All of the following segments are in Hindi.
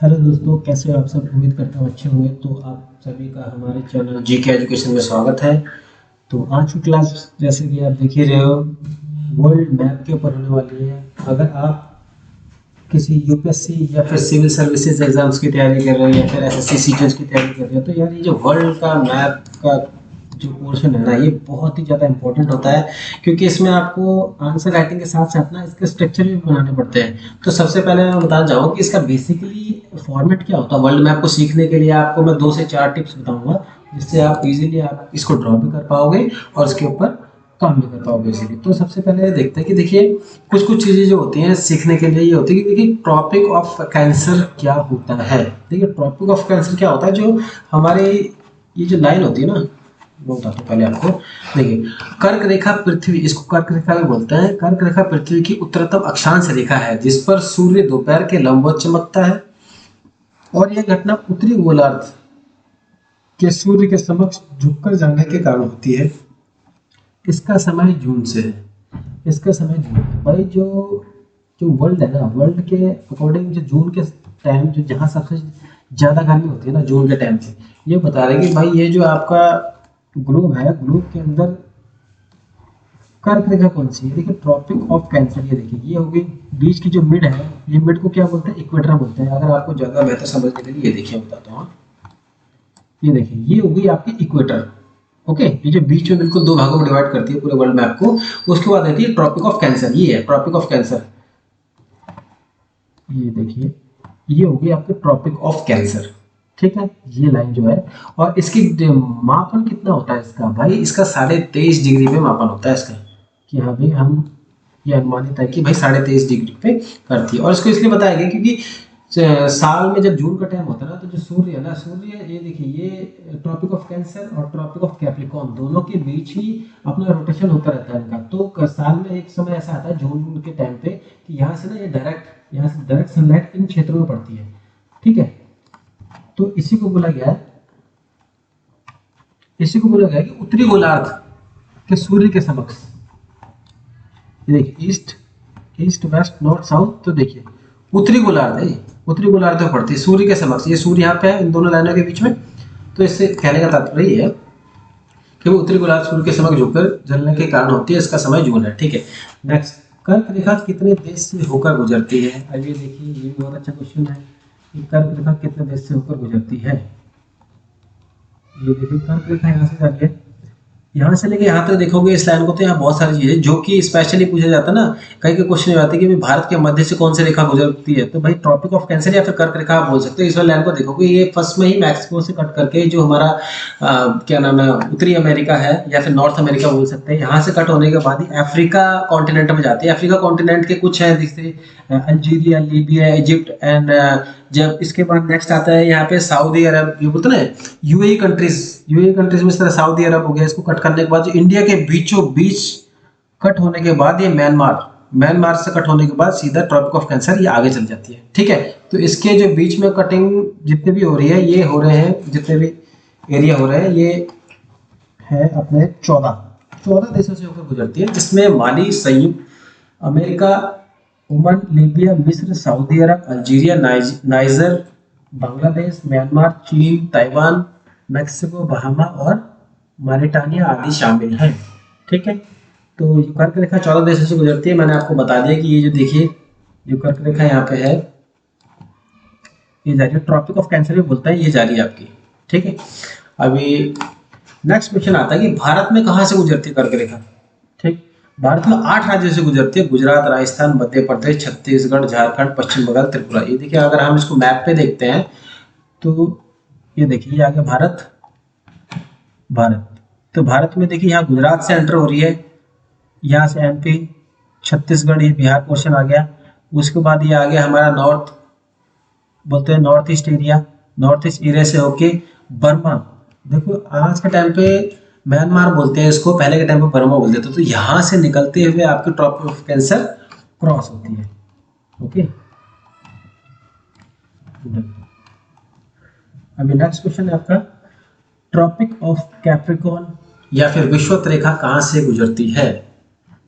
हेलो दोस्तों, कैसे हो आप सब। उम्मीद करता हूँ अच्छे होंगे। तो आप सभी का हमारे चैनल जीके एजुकेशन में स्वागत है। तो आज की क्लास जैसे कि आप देख ही रहे हो, वर्ल्ड मैप के ऊपर होने वाली है। अगर आप किसी यूपीएससी या फिर सिविल सर्विसेज एग्जाम्स की तैयारी कर रहे हो या फिर एसएससी सीजीएल की तैयारी कर रहे हो, तो यार ये जो वर्ल्ड का मैप का जो पोर्शन है ना, ये बहुत ही ज़्यादा इंपॉर्टेंट होता है। क्योंकि इसमें आपको आंसर राइटिंग के साथ साथ ना इसके स्ट्रक्चर भी बनाने पड़ते हैं। तो सबसे पहले मैं बताना चाहूँगा कि इसका बेसिकली फॉर्मेट क्या होता है। वर्ल्ड मैप को सीखने के लिए आपको मैं 2 से 4 टिप्स बताऊंगा, जिससे आप इजीली आप इसको ड्रॉ भी कर पाओगे और इसके ऊपर काम भी कर पाओगे इजीली। तो सबसे पहले देखते हैं कि देखिए, कुछ कुछ चीज़ें जो होती हैं सीखने के लिए ये होती है कि देखिए ट्रॉपिक ऑफ कैंसर क्या होता है। देखिए ट्रॉपिक ऑफ कैंसर क्या होता है, जो हमारे ये जो लाइन होती है ना, वो बताता हूँ पहले आपको। देखिए, कर्क रेखा पृथ्वी, इसको कर्क रेखा भी बोलते हैं। कर्क रेखा पृथ्वी की उत्तरतम अक्षांश रेखा है जिस पर सूर्य दोपहर के लंबवत चमकता है, और यह घटना उत्तरी गोलार्ध के सूर्य के समक्ष झुककर जाने के कारण होती है। इसका समय जून से है। इसका समय जून है भाई। जो जो वर्ल्ड है ना, वर्ल्ड के अकॉर्डिंग जो जून के टाइम, जो जहाँ सबसे ज़्यादा गर्मी होती है ना जून के टाइम पे, ये बता रहे हैं कि भाई ये जो आपका ग्लोब है, ग्लोब के अंदर कर्क रेखा कौन सी है। देखिए ट्रॉपिक ऑफ कैंसर, ये देखिए ये होगी बीच की जो मिड है। ये मिड को क्या बोलते हैं, इक्वेटर बोलते हैं। अगर आपको ज़्यादा बेहतर समझने के लिए ये देखिए बताता हूँ। ये देखिए ये होगी आपकी इक्वेटर। ओके, ये जो बीच में बिल्कुल 2 भागों में डिवाइड करती है पूरे वर्ल्ड मैप को। उसके बाद आती है ट्रॉपिक ऑफ कैंसर। ये है ट्रॉपिक ऑफ कैंसर। ये देखिए ये होगी आपके ट्रॉपिक ऑफ कैंसर। ठीक है, ये लाइन जो है, और इसकी मापन कितना होता है इसका भाई, इसका 23.5 डिग्री पे मापन होता है इसका। कि हाँ भाई, हम ये अनुमानित है कि भाई 23.5 डिग्री पे करती है। और इसको इसलिए बताया गया क्योंकि साल में जब जून का टाइम होता है ना, तो जो सूर्य है ना, सूर्य ये देखिए ये ट्रॉपिक ऑफ कैंसर और ट्रॉपिक ऑफ कैप्रिकॉर्न दोनों के बीच ही अपना रोटेशन होता रहता है इनका। तो साल में एक समय ऐसा आता है जून के टाइम पे कि यहाँ से ना ये डायरेक्ट, यहाँ से डायरेक्ट सनलाइट इन क्षेत्रों में पड़ती है। ठीक है, तो इसी को बोला गया है, इसी को बोला गया है कि उत्तरी गोलार्ध के सूर्य के समक्ष। ये देखिए east, east west north south. तो देखिए उत्तरी गोलार्ध है, उत्तरी गोलार्ध में पड़ती है सूर्य के समक्ष। ये सूर्य यहाँ पे है इन दोनों लाइनों के बीच में। तो इससे कहने का तात्पर्य ये है कि वो उत्तरी गोलार्ध सूर्य के समक्ष झुककर जलने के कारण होती है। इसका समय जून है। ठीक है, नेक्स्ट, कर्क रेखा कितने देश से होकर गुजरती है। अब ये देखिए, ये भी बहुत अच्छा क्वेश्चन है कि कर्क रेखा कितने देश से होकर गुजरती है। ये देखिए कर्क रेखा यहाँ से जाती है, यहाँ से लेके यहाँ तक देखोगे इस लाइन को, तो यहाँ बहुत सारी चीजें जो कि स्पेशली पूछा जाता है ना, कई के क्वेश्चन में आते हैं कि भारत के मध्य से कौन सी रेखा गुजरती है। तो भाई ट्रॉपिक ऑफ कैंसर या फिर कर्क रेखा आप बोल सकते हो। इस वाले लाइन को देखोगे, ये फर्स्ट में ही मैक्सिको से कट करके जो हमारा क्या नाम है, उत्तरी अमेरिका है या फिर नॉर्थ अमेरिका बोल सकते हैं, यहाँ से कट होने के बाद ही अफ्रीका कॉन्टिनेंट में जाती है। अफ्रीका कॉन्टिनेंट के कुछ है जैसे अल्जीरिया, लीबिया, इजिप्ट एंड जब इसके बाद नेक्स्ट आता है यहाँ पे सऊदी अरब, ये बोलते हैं ना यूएई कंट्रीज। यूएई कंट्रीज में इस तरह सऊदी अरब हो गया। इसको कट करने के बाद जो इंडिया के बीचों बीच कट होने के बाद ये म्यांमार, म्यांमार से कट होने के बाद सीधा ट्रॉपिक ऑफ कैंसर ये आगे चल जाती है। ठीक है, तो इसके जो बीच में कटिंग जितने भी हो रही है, ये हो रहे हैं जितने भी एरिया हो रहे हैं, ये है अपने 14 देशों से होकर गुजरती है, जिसमें माली, संयुक्त अमेरिका, ओमान, लीबिया, मिस्र, सऊदी अरब, अल्जीरिया, नाइजर, बांग्लादेश, म्यांमार, चीन, ताइवान, मैक्सिको, बहामा और मारिटानिया आदि शामिल हैं। ठीक है, तो ये कर्क रेखा 14 देशों से गुजरती है। मैंने आपको बता दिया कि ये जो देखिए जो कर्क रेखा यहाँ पे है, ये जा रही है ट्रॉपिक ऑफ कैंसर भी बोलता है, ये जा रही है आपकी। ठीक है, अभी नेक्स्ट क्वेश्चन आता है कि भारत में कहाँ से गुजरती है कर्क रेखा। ठीक, भारत में 8 राज्यों से गुजरती है। गुजरात, राजस्थान, मध्य प्रदेश, छत्तीसगढ़, झारखंड, पश्चिम बंगाल, त्रिपुरा। ये देखिए अगर हम इसको मैप पे देखते हैं तो ये देखिए ये आ गया भारत, भारत। तो भारत में देखिए यहाँ गुजरात से एंटर हो रही है, यहाँ से एमपी, छत्तीसगढ़, ये बिहार पोर्शन आ गया। उसके बाद ये आ गया हमारा नॉर्थ, बोलते हैं north east area. North east area से होके बर्मा, देखो आज के टाइम पे म्यांमार बोलते हैं इसको, पहले के टाइम पे बर्मा बोलते थे। तो यहाँ से निकलते हुए आपके ट्रॉपिक ऑफ कैंसर क्रॉस होती है। ओके, अभी नेक्स्ट क्वेश्चन है आपका, ट्रॉपिक ऑफ कैप्रिकॉर्न या फिर विषुवत रेखा कहाँ से गुजरती है।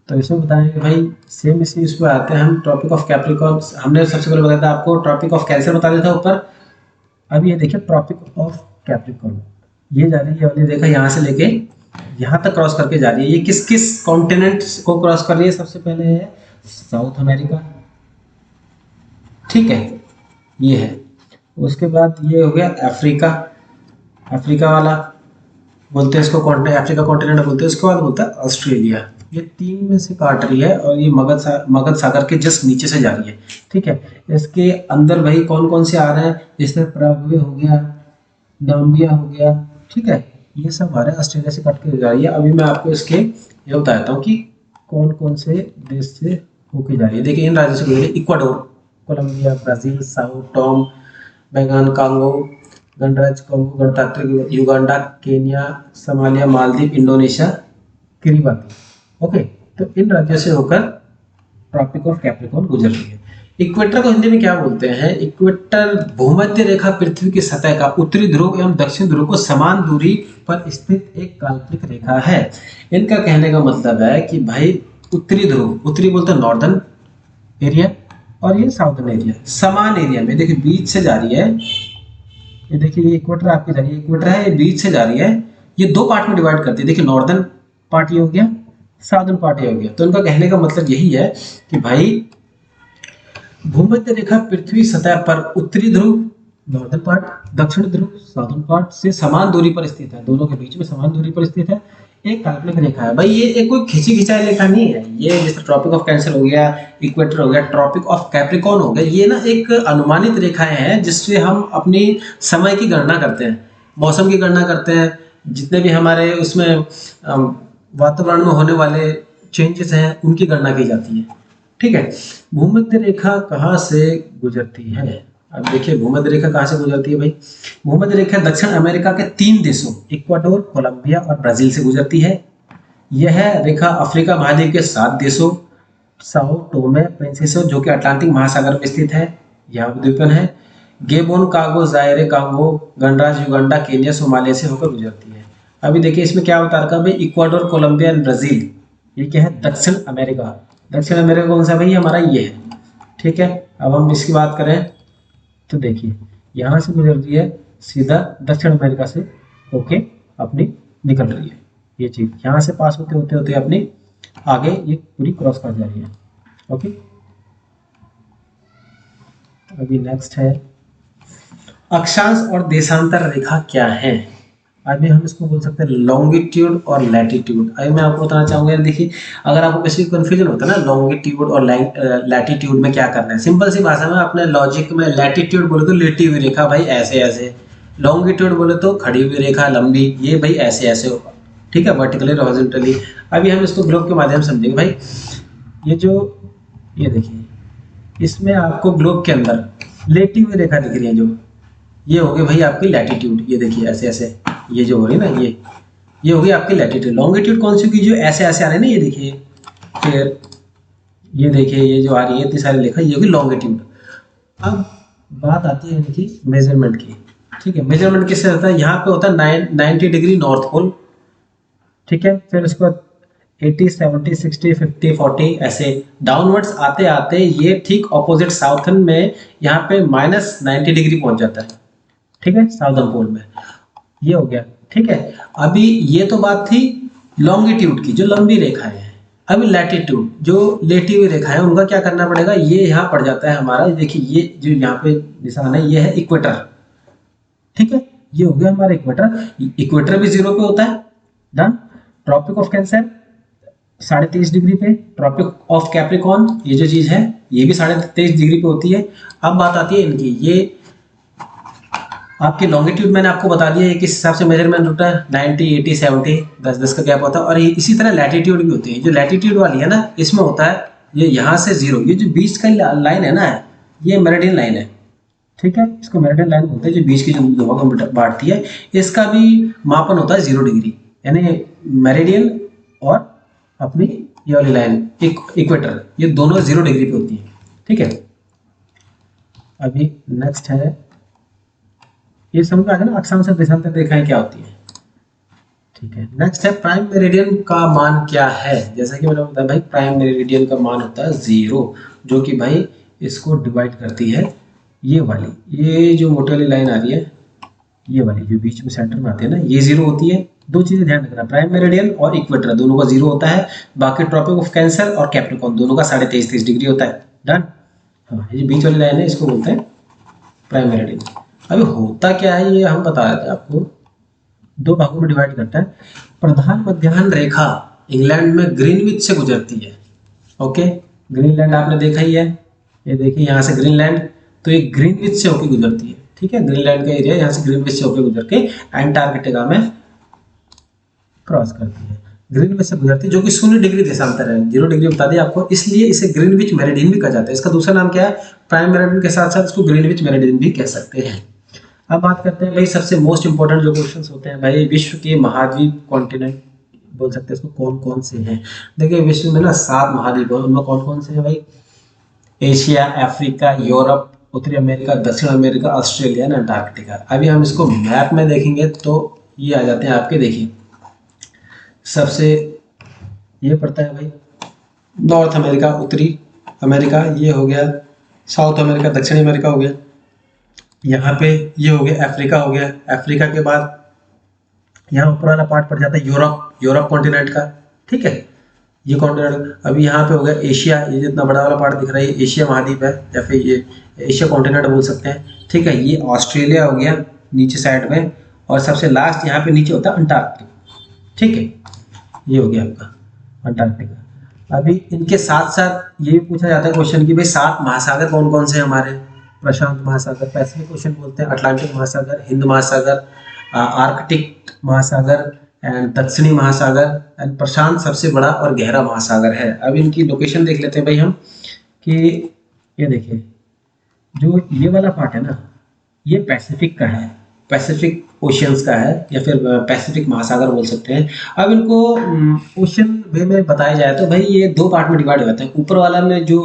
तो इसमें बताएंगे भाई सेम इसी इस पे आते हैं हम। ट्रॉपिक ऑफ कैप्रिकॉर्न हमने सबसे पहले बताया था आपको, ट्रॉपिक ऑफ कैंसर बता दिया था ऊपर। अब ये देखिए ट्रॉपिक ऑफ कैप्रिकॉर्न, ये जा रही है वाली रेखा यहाँ से लेके यहाँ तक क्रॉस करके जा रही है। ये किस किस कॉन्टिनेंट को क्रॉस कर रही है? सबसे पहले है साउथ अमेरिका, ठीक है, ये है। उसके बाद ये हो गया अफ्रीका, अफ्रीका वाला बोलते हैं इसको, अफ्रीका कॉन्टिनेंट बोलते हैं। उसके बाद बोलता है ऑस्ट्रेलिया। ये तीन में से काट रही है और ये मगध सागर के जस्ट नीचे से जा रही है, ठीक है। इसके अंदर भाई कौन कौन से आ रहे हैं? जैसे पराग्वे हो गया, नाम्बिया हो गया, ठीक है, ये सब आ रहे हैं ऑस्ट्रेलिया से कट के जा रही है। अभी मैं आपको इसके ये बताता हूँ कि कौन कौन से देश से होके जा रही है। देखिए इन राज्यों से गुजरी: Ecuador, Colombia, Brazil, Sao Tome, बैंगान, कांगो, गणराज्य कोंगो, गणतंत्र Uganda, Kenya, Somalia, Maldives, Indonesia, Kiribati. Okay, तो इन राज्यों से होकर ट्रॉपिक ऑफ कैप्रिकॉर्न गुजर रही है। इक्वेटर को हिंदी में क्या बोलते हैं? इक्वेटर भूमध्य रेखा पृथ्वी की सतह का उत्तरी ध्रुव एवं दक्षिण ध्रुव को समान दूरी पर स्थित एक काल्पनिक रेखा है। इनका कहने का मतलब है कि भाई उत्तरी ध्रुव, उत्तरी बोलते हैं नॉर्दर्न एरिया, और ये साउदर्न एरिया, समान एरिया में देखिए बीच से जा रही है। ये देखिए ये इक्वेटर आपकी जा रही है, इक्वेटर है, ये बीच से जा रही है। ये दो पार्ट में डिवाइड करती है। देखिए नॉर्दर्न पार्ट ये हो गया, साउदर्न पार्ट ये हो गया। तो इनका कहने का मतलब यही है कि भाई भूमध्य रेखा पृथ्वी सतह पर उत्तरी ध्रुव नॉर्दर्न पार्ट, दक्षिण ध्रुव साउदर्न पार्ट से समान दूरी पर स्थित है, दोनों के बीच में समान दूरी पर स्थित है। एक काल्पनिक रेखा है भाई, ये एक कोई खिंची खिंचाई रेखा नहीं है। ये जैसे ट्रॉपिक ऑफ कैंसर हो गया, इक्वेटर हो गया, ट्रॉपिक ऑफ कैप्रिकॉर्न हो गया, ये ना एक अनुमानित रेखाएं हैं जिससे हम अपनी समय की गणना करते हैं, मौसम की गणना करते हैं, जितने भी हमारे उसमें वातावरण में होने वाले चेंजेस हैं उनकी गणना की जाती है, ठीक है। भूमध्य रेखा कहाँ से गुजरती है? अब देखिए भूमध्य रेखा कहाँ से गुजरती है भाई। भूमध्य रेखा दक्षिण अमेरिका के 3 देशों इक्वाडोर, कोलंबिया और ब्राजील से गुजरती है। यह रेखा अफ्रीका महाद्वीप के 7 देशों साओ टोमे प्रिंसिपे, जो कि अटलांटिक महासागर में स्थित है, यहाँ द्वीपन है, गेबोन, कागो, जायरे, कांगो, गणराज्य युगांडा, केन्या, सोमालिया से होकर गुजरती है। अभी देखिए इसमें क्या बता रखा है भाई, इक्वाडोर, कोलंबिया एंड ब्राजील, ये क्या है? दक्षिण अमेरिका। दक्षिण अमेरिका कौन सा भाई? हमारा ये है, ठीक है। अब हम इसकी बात करें तो देखिए यहाँ से गुजर रही है, सीधा दक्षिण अमेरिका से होके अपनी निकल रही है। ये चीज यहाँ से पास होते होते होते अपनी आगे ये पूरी क्रॉस कर जा रही है, ओके। अभी नेक्स्ट है अक्षांश और देशांतर रेखा क्या है? अभी हम इसको बोल सकते हैं लॉन्गिट्यूड और लैटिट्यूड। अभी मैं आपको बताना चाहूंगा, देखिए अगर आपको किसी कंफ्यूजन होता है ना लॉन्गिट्यूड और लैटिट्यूड में क्या करना है, सिंपल सी भाषा में अपने लॉजिक में लैटिट्यूड बोले तो लेटी हुई रेखा भाई ऐसे ऐसे, लॉन्गिट्यूड बोले तो खड़ी हुई रेखा लंबी, ये भाई ऐसे ऐसे होगा, ठीक है, वर्टिकली हॉरिजॉन्टली। अभी हम इसको ग्लोब के माध्यम से समझेंगे भाई। ये जो ये देखिए इसमें आपको ग्लोब के अंदर लेटी हुई रेखा दिख रही है, जो ये हो गई भाई आपकी लैटिट्यूड। ये देखिए ऐसे ऐसे ये जो हो रही है ना, ये होगी आपकी लैटिट्यूड। लॉन्गिट्यूड कौन सी होगी? जो ऐसे ऐसे आ रहे हैं ना, ये देखिए, फिर ये देखिए ये जो आ रही है इतनी सारी रेखा, ये होगी लॉन्गिट्यूड। अब बात आती है इनकी मेजरमेंट की, ठीक है। मेजरमेंट किससे होता है? यहाँ पे होता है 90 डिग्री नॉर्थ पोल, ठीक है। फिर उसके बाद 80, 70, 60, 50, 40 ऐसे डाउनवर्ड्स आते आते ये ठीक ऑपोजिट साउथर्न में यहाँ पे -90 डिग्री पहुंच जाता है, ठीक है, साउदर्न पोल में। ये हो गया, ठीक है। अभी ये तो बात थी लॉन्गिट्यूड की, जो लंबी रेखाएं हैं। अभी लैटिट्यूड, जो लेटी हुई रेखा है, उनका क्या करना पड़ेगा? ये यहाँ पड़ जाता है हमारा, देखिए ये जो यहाँ पे निशान है ये है इक्वेटर, ठीक है। ये हो गया हमारा इक्वेटर। इक्वेटर भी 0 पे होता है, done. Tropic of Cancer 23.5 degree पे, ट्रॉपिक ऑफ कैप्रिकॉर्न ये जो चीज है ये भी 23.5 डिग्री पे होती है। अब बात आती है इनकी, ये आपके लॉन्गिट्यूड मैंने आपको बता दिया है किस हिसाब से मेजरमेंट होता है, 90, 80, 70, 10-10 का गैप होता है। और इसी तरह लैटिट्यूड भी होती है। जो लैटिट्यूड वाली है ना, इसमें होता है ये यहाँ से 0, ये जो बीच का लाइन है ना, ये मेरिडियन लाइन है, ठीक है। इसको मेरिडियन लाइन बोलते हैं, जो बीच की जो दो भागों में बांटती है। इसका भी मापन होता है 0 डिग्री, यानी मेरिडियन और अपनी ये वाली लाइन इक्वेटर, ये दोनों 0 डिग्री पे होती है, ठीक है। अभी नेक्स्ट है, ये समझ में आ गया ना अक्षांश और देशांतर रेखाएं क्या होती है, ठीक है। नेक्स्ट है प्राइम मेरिडियन का मान क्या है। जैसा कि मैंने बताया भाई, प्राइम मेरिडियन का मान होता है 0, जो कि भाई इसको डिवाइड करती है ये वाली, ये जो मोटी वाली लाइन आ रही है, ये वाली जो बीच में सेंटर में आती है ना, ये 0 होती है। दो चीजें ध्यान रखना, प्राइम मेरिडियन और इक्वेटर दोनों का 0 होता है। बाकी ट्रॉपिक ऑफ कैंसर और कैप्रिकॉर्न दोनों का 23.5 डिग्री होता है। डन। हाँ, ये जो बीच वाली लाइन है इसको बोलते हैं प्राइम मेरिडियन। अभी होता क्या है ये हम बता रहे थे आपको, दो भागों में डिवाइड करता है। प्रधान मध्याह्न रेखा इंग्लैंड में ग्रीनविच से गुजरती है। ओके, ग्रीनलैंड आपने देखा ही है, ये देखिए यहाँ से ग्रीनलैंड, तो ये ग्रीनविच से होकर गुजरती है। ठीक है, ग्रीनलैंड का एरिया यहाँ से ग्रीनविच से होकर गुजर के एंटार्कटिका में क्रॉस करती है। ग्रीनविच से गुजरती है, जो कि 0 डिग्री देशांतर है। 0 डिग्री बता दिया आपको, इसलिए इसे ग्रीनविच मेरिडियन भी कहा जाता है। इसका दूसरा नाम क्या है, प्राइम मेरिडियन के साथ साथ इसको ग्रीनविच मेरिडियन भी कह सकते हैं। अब बात करते हैं भाई सबसे मोस्ट इंपॉर्टेंट जो क्वेश्चंस होते हैं भाई, विश्व के महाद्वीप कॉन्टिनेंट बोल सकते हैं इसको, कौन कौन से हैं। देखिए विश्व में ना 7 महाद्वीप है, उनमें कौन कौन से हैं भाई, एशिया, अफ्रीका, यूरोप, उत्तरी अमेरिका, दक्षिण अमेरिका, ऑस्ट्रेलिया एंड अंटार्कटिका। अभी हम इसको मैप में देखेंगे तो ये आ जाते हैं आपके, देखिए सबसे ये पड़ता है भाई नॉर्थ अमेरिका, उत्तरी अमेरिका ये हो गया, साउथ अमेरिका, दक्षिणी अमेरिका हो गया, यहाँ पे ये हो गया अफ्रीका हो गया। अफ्रीका के बाद यहाँ ऊपर वाला पार्ट पड़ जाता है यूरोप, यूरोप कॉन्टिनेंट का। ठीक है, ये कॉन्टिनेंट। अभी यहाँ पे हो गया एशिया, ये जितना बड़ा वाला पार्ट दिख रहा है एशिया महाद्वीप है, या फिर ये एशिया कॉन्टिनेंट बोल सकते हैं। ठीक है, ये ऑस्ट्रेलिया हो गया नीचे साइड में, और सबसे लास्ट यहाँ पे नीचे होता है अंटार्कटिका। ठीक है, ये हो गया आपका अंटार्कटिका। अभी इनके साथ साथ ये भी पूछा जाता है क्वेश्चन कि भाई 7 महासागर कौन कौन से हैं हमारे, प्रशांत महासागर, पैसिफिक ओशन बोलते हैं, अटलांटिक महासागर, हिंद महासागर, आर्कटिक महासागर एंड दक्षिणी महासागर एंड प्रशांत सबसे बड़ा और गहरा महासागर है। अब इनकी लोकेशन देख लेते हैं भाई हम, कि ये देखिए जो ये वाला पार्ट है ना, ये पैसिफिक का है, पैसिफिक ओशियंस का है, या फिर पैसिफिक महासागर बोल सकते हैं। अब इनको ओशन वे में बताया जाए तो भाई ये 2 पार्ट में डिवाइड हो जाते हैं। ऊपर वाला में जो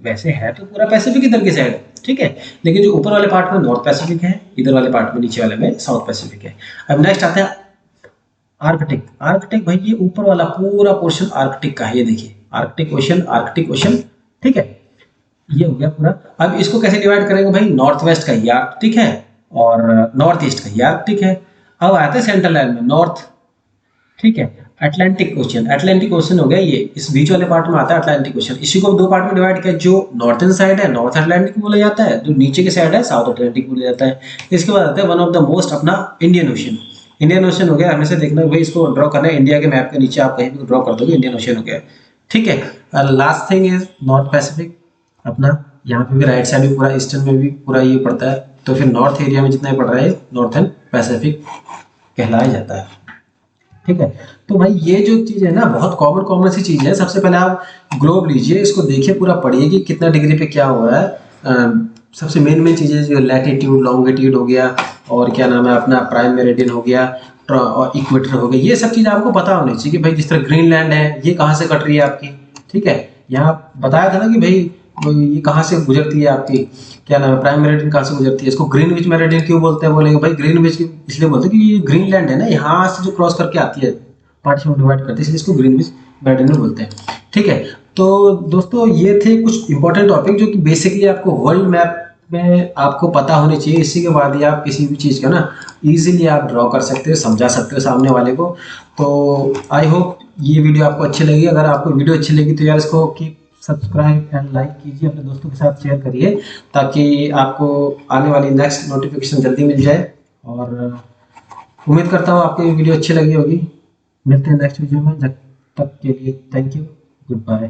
वैसे है तो पूरा पैसिफिक इधर की साइड है, ठीक है, लेकिन जो ऊपर वाले पार्ट में नॉर्थ पैसिफिक है, इधर वाले पार्ट में, नीचे वाले में साउथ पैसिफिक है। अब नेक्स्ट आता है आर्कटिक। आर्कटिक भाई ये ऊपर वाला पूरा पोर्शन आर्कटिक का है, ये देखिए आर्कटिक ओशन, आर्कटिक ओशन। ठीक है, ये हो गया पूरा। अब इसको कैसे डिवाइड करेंगे भाई, नॉर्थ वेस्ट का ये आर्कटिक है और नॉर्थ ईस्ट का ये आर्कटिक है। अब आते हैं सेंट्रल लाइन में नॉर्थ। ठीक है, अटलांटिक ओशन, अटलांटिक ओशन हो गया ये, इस बीच वाले पार्ट में आता है अटलांटिक ओशन। इसी को 2 पार्ट में डिवाइड किया, जो नॉर्थन साइड है नॉर्थ अटलांटिक बोला जाता है, जो नीचे की साइड है साउथ अटलांटिक बोला जाता है। इसके बाद आता है वन ऑफ द मोस्ट अपना इंडियन ओशन। इंडियन ओशन हो गया, हमेशा देखना भाई इसको ड्रॉ करना है, इंडिया के मैप के नीचे आप कहीं भी ड्रॉ कर दोगे इंडियन ओशन हो गया। ठीक है, last thing is north Pacific अपना, यहाँ पे भी राइट साइड भी पूरा, ईस्टर्न में भी पूरा ये पड़ता है, तो फिर नॉर्थ एरिया में जितना ही पड़ रहा है नॉर्थन पैसिफिक कहलाया जाता है। ठीक है, तो भाई ये जो चीज है ना बहुत कॉमन सी चीज है। सबसे पहले आप ग्लोब लीजिए, इसको देखिए पूरा पढ़िए कि कितना डिग्री पे क्या हो रहा है। सबसे मेन चीजें जो लैटिट्यूड, लॉन्गिट्यूड हो गया, और क्या नाम है अपना प्राइम मेरिडियन हो गया, और इक्वेटर हो गया, ये सब चीज आपको पता होनी चाहिए कि भाई जिस तरह ग्रीनलैंड है ये कहाँ से कट रही है आपकी। ठीक है, यहाँ बताया था ना कि भाई ये कहाँ से गुजरती है आपकी, क्या नाम है प्राइम मेरिडियन कहाँ से गुजरती है। इसको ग्रीनविच मेरिडियन क्यों बोलते हैं, बोलेंगे भाई ग्रीनविच इसलिए बोलते हैं कि ये ग्रीनलैंड है ना, यहाँ से जो क्रॉस करके आती है पार्ट्स में डिवाइड करती है, इसलिए इसको ग्रीनविच मेरिडियन बोलते हैं। ठीक है, तो दोस्तों ये थे कुछ इंपॉर्टेंट टॉपिक जो कि बेसिकली आपको वर्ल्ड मैप में आपको पता होनी चाहिए। इसी के बाद ही आप किसी भी चीज़ का ना इजीली आप ड्रॉ कर सकते हो, समझा सकते हो सामने वाले को। तो आई होप ये वीडियो आपको अच्छी लगी। अगर आपको वीडियो अच्छी लगी तो यार इसको कीप सब्सक्राइब एंड लाइक कीजिए, अपने दोस्तों के साथ शेयर करिए, ताकि आपको आने वाली नेक्स्ट नोटिफिकेशन जल्दी मिल जाए। और उम्मीद करता हूँ आपको ये वीडियो अच्छी लगी होगी। मिलते हैं नेक्स्ट वीडियो में, जब तक के लिए थैंक यू, गुड बाय।